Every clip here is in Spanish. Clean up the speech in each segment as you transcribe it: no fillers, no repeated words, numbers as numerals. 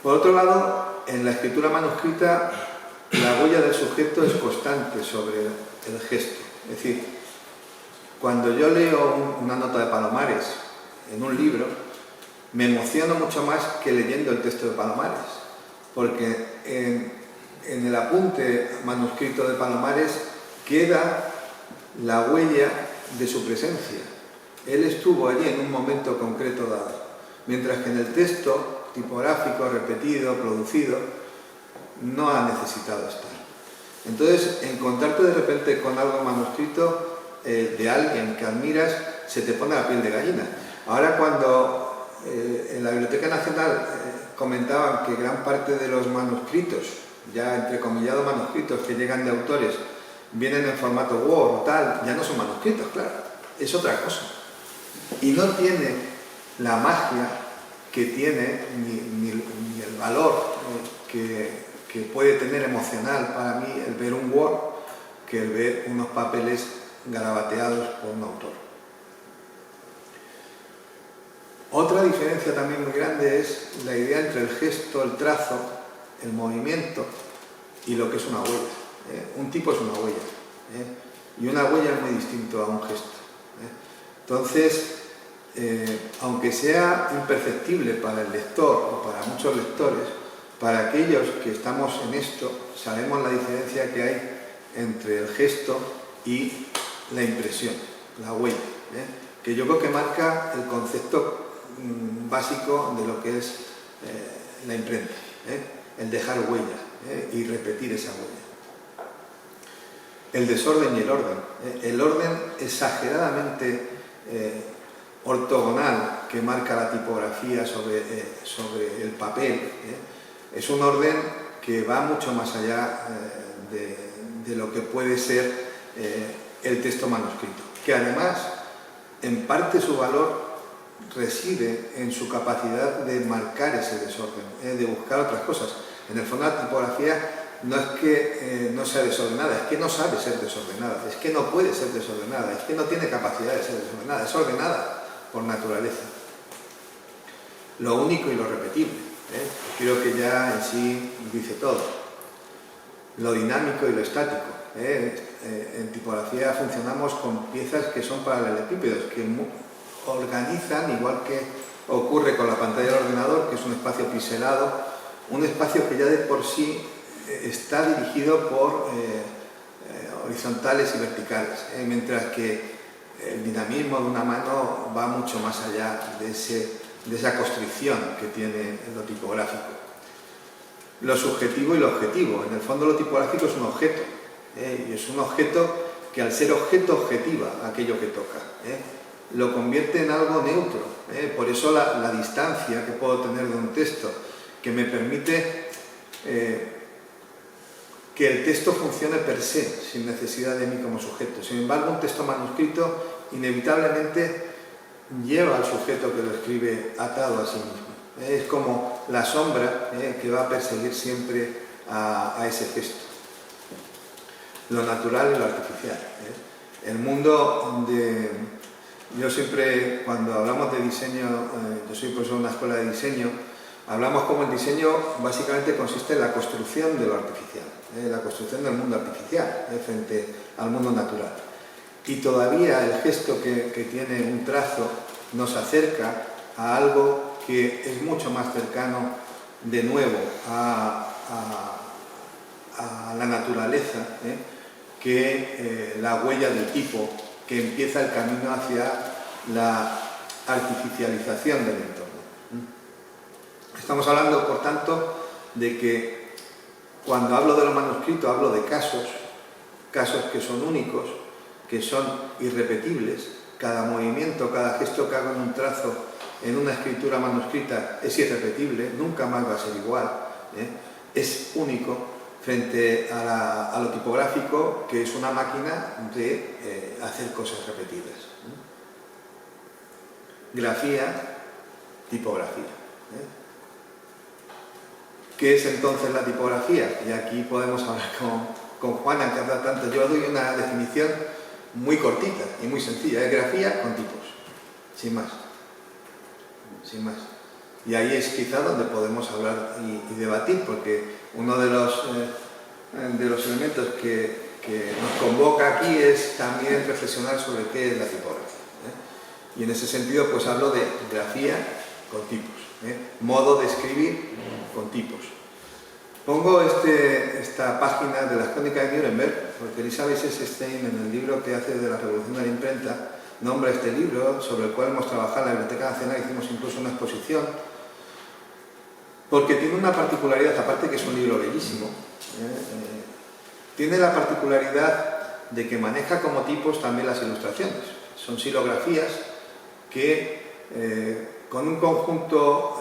Por otro lado, en la escritura manuscrita, la huella del sujeto es constante sobre el gesto. Es decir, cuando yo leo una nota de Palomares en un libro, me emociono mucho más que leyendo el texto de Palomares, porque en el apunte manuscrito de Palomares queda la huella de su presencia. Él estuvo allí en un momento concreto dado, mientras que en el texto tipográfico, repetido, producido, no ha necesitado estar. Entonces, encontrarte de repente con algo manuscrito de alguien que admiras, se te pone la piel de gallina. Ahora, cuando en la Biblioteca Nacional comentaban que gran parte de los manuscritos, ya entrecomillados manuscritos que llegan de autores, vienen en formato Word o tal, ya no son manuscritos, claro, es otra cosa. Y no tiene la magia que tiene, ni el valor que puede tener emocional para mí el ver un Word, que el ver unos papeles garabateados por un autor. Otra diferencia también muy grande es la idea entre el gesto, el trazo, el movimiento y lo que es una huella. Un tipo es una huella, y una huella es muy distinto a un gesto. Entonces, aunque sea imperceptible para el lector o para muchos lectores, para aquellos que estamos en esto, sabemos la diferencia que hay entre el gesto y la impresión, la huella, que yo creo que marca el concepto básico de lo que es la imprenta, el dejar huella y repetir esa huella. El desorden y el orden. El orden exageradamente ortogonal que marca la tipografía sobre el papel, es un orden que va mucho más allá de lo que puede ser el texto manuscrito, que además en parte su valor reside en su capacidad de marcar ese desorden, de buscar otras cosas. En el fondo la tipografía no es que no sea desordenada, es que no sabe ser desordenada, es que no puede ser desordenada, es que no tiene capacidad de ser desordenada, es ordenada por naturaleza. Lo único y lo repetible, creo que ya en sí dice todo. Lo dinámico y lo estático. En tipografía funcionamos con piezas que son paralelepípedos, que organizan, igual que ocurre con la pantalla del ordenador, que es un espacio pixelado, un espacio que ya de por sí está dirigido por horizontales y verticales, mientras que el dinamismo de una mano va mucho más allá de esa constricción que tiene lo tipográfico. Lo subjetivo y lo objetivo. En el fondo lo tipográfico es un objeto, y es un objeto que al ser objeto objetiva aquello que toca, lo convierte en algo neutro. Por eso la distancia que puedo tener de un texto, que me permite que el texto funcione per se, sin necesidad de mí como sujeto. Sin embargo, un texto manuscrito inevitablemente lleva al sujeto que lo escribe atado a sí mismo. Es como la sombra que va a perseguir siempre a ese gesto. Lo natural y lo artificial. El mundo de... Yo siempre, cuando hablamos de diseño, yo soy profesor de una escuela de diseño, hablamos como el diseño básicamente consiste en la construcción de lo artificial, la construcción del mundo artificial frente al mundo natural. Y todavía el gesto que tiene un trazo nos acerca a algo que es mucho más cercano, de nuevo, a la naturaleza, que la huella del tipo, que empieza el camino hacia la artificialización del entorno. Estamos hablando, por tanto, de que cuando hablo de lo manuscrito hablo de casos que son únicos, que son irrepetibles. Cada movimiento, cada gesto que hago en un trazo, en una escritura manuscrita, es irrepetible, nunca más va a ser igual, es único frente a lo tipográfico, que es una máquina de hacer cosas repetidas. Grafía, tipografía. ¿Qué es entonces la tipografía? Y aquí podemos hablar con Juana, que habla tanto. Yo doy una definición muy cortita y muy sencilla. Es grafía con tipos, sin más. Sin más. Y ahí es quizá donde podemos hablar y debatir, porque uno de los elementos que nos convoca aquí es también reflexionar sobre qué es la tipografía. Y en ese sentido pues hablo de grafía con tipos, modo de escribir con tipos. Pongo esta página de las Crónicas de Nuremberg porque Elisabeth Stein, en el libro que hace de la Revolución de la Imprenta, nombra este libro, sobre el cual hemos trabajado en la Biblioteca Nacional, hicimos incluso una exposición, porque tiene una particularidad, aparte que es un libro bellísimo, tiene la particularidad de que maneja como tipos también las ilustraciones. Son silografías que con un conjunto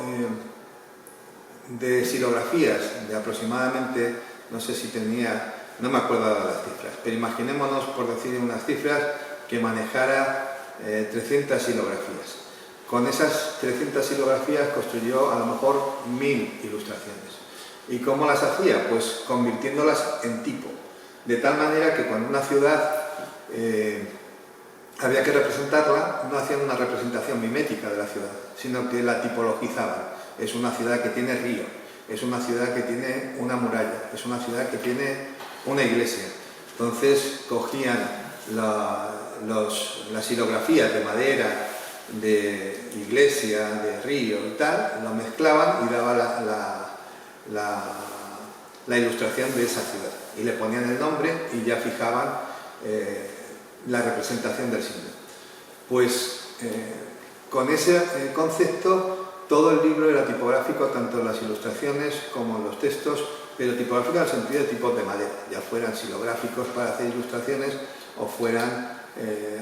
de silografías de aproximadamente, no sé si tenía, no me acuerdo de las cifras, pero imaginémonos, por decir unas cifras, que manejara 300 silografías. Con esas 300 silografías construyó a lo mejor 1000 ilustraciones. ¿Y cómo las hacía? Pues convirtiéndolas en tipo. De tal manera que cuando una ciudad había que representarla, no hacían una representación mimética de la ciudad, sino que la tipologizaban. Es una ciudad que tiene río, es una ciudad que tiene una muralla, es una ciudad que tiene una iglesia. Entonces cogían las silografías de madera, de iglesia, de río y tal, lo mezclaban y daba la ilustración de esa ciudad. Y le ponían el nombre y ya fijaban la representación del signo. Pues con ese concepto todo el libro era tipográfico, tanto las ilustraciones como los textos, pero tipográfico en el sentido de tipos de madera, ya fueran silográficos para hacer ilustraciones o fueran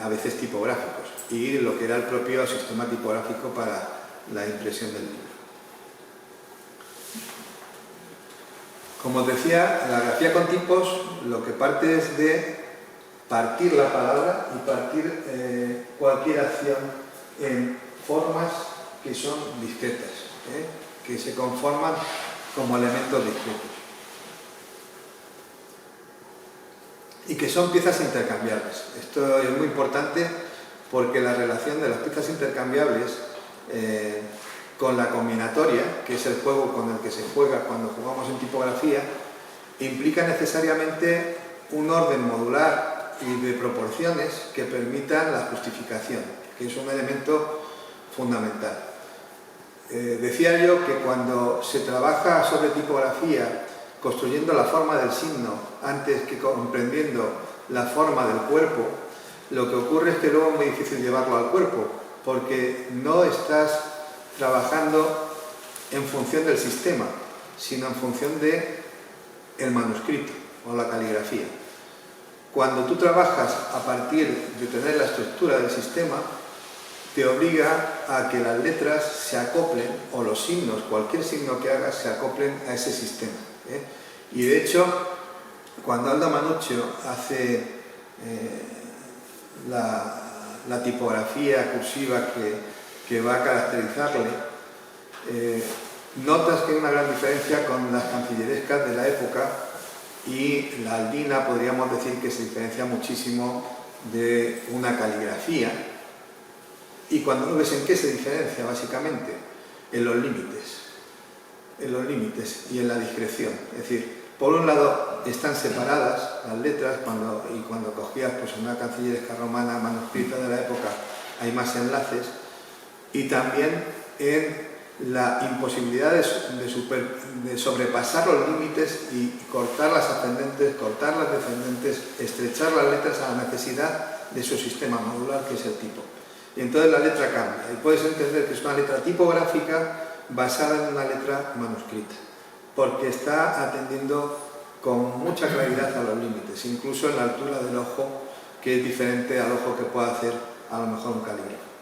a veces tipográficos, y lo que era el propio sistema tipográfico para la impresión del libro. Como os decía, la grafía con tipos lo que parte es de partir la palabra y partir cualquier acción en formas que son discretas, que se conforman como elementos discretos y que son piezas intercambiables. Esto es muy importante porque la relación de las piezas intercambiables con la combinatoria, que es el juego con el que se juega cuando jugamos en tipografía, implica necesariamente un orden modular y de proporciones que permitan la justificación, que es un elemento fundamental. Decía yo que cuando se trabaja sobre tipografía construyendo la forma del signo antes que comprendiendo la forma del cuerpo, lo que ocurre es que luego es muy difícil llevarlo al cuerpo, porque no estás trabajando en función del sistema, sino en función del manuscrito o la caligrafía. Cuando tú trabajas a partir de tener la estructura del sistema, te obliga a que las letras se acoplen, o los signos, cualquier signo que hagas, se acoplen a ese sistema. Y de hecho, cuando Aldo Manocchio hace la tipografía cursiva que va a caracterizarle, notas que hay una gran diferencia con las cancillerescas de la época, y la aldina podríamos decir que se diferencia muchísimo de una caligrafía. Y cuando lo ves, ¿en qué se diferencia básicamente? En los límites y en la discreción. Es decir, por un lado están separadas las letras, y cuando cogías pues, una cancilleresca romana manuscrita de la época hay más enlaces, y también en la imposibilidad de sobrepasar los límites y cortar las ascendentes, cortar las descendentes, estrechar las letras a la necesidad de su sistema modular, que es el tipo. Y entonces la letra cambia, y puedes entender que es una letra tipográfica basada en una letra manuscrita, porque está atendiendo con mucha claridad a los límites, incluso en la altura del ojo, que es diferente al ojo que puede hacer a lo mejor un calígrafo.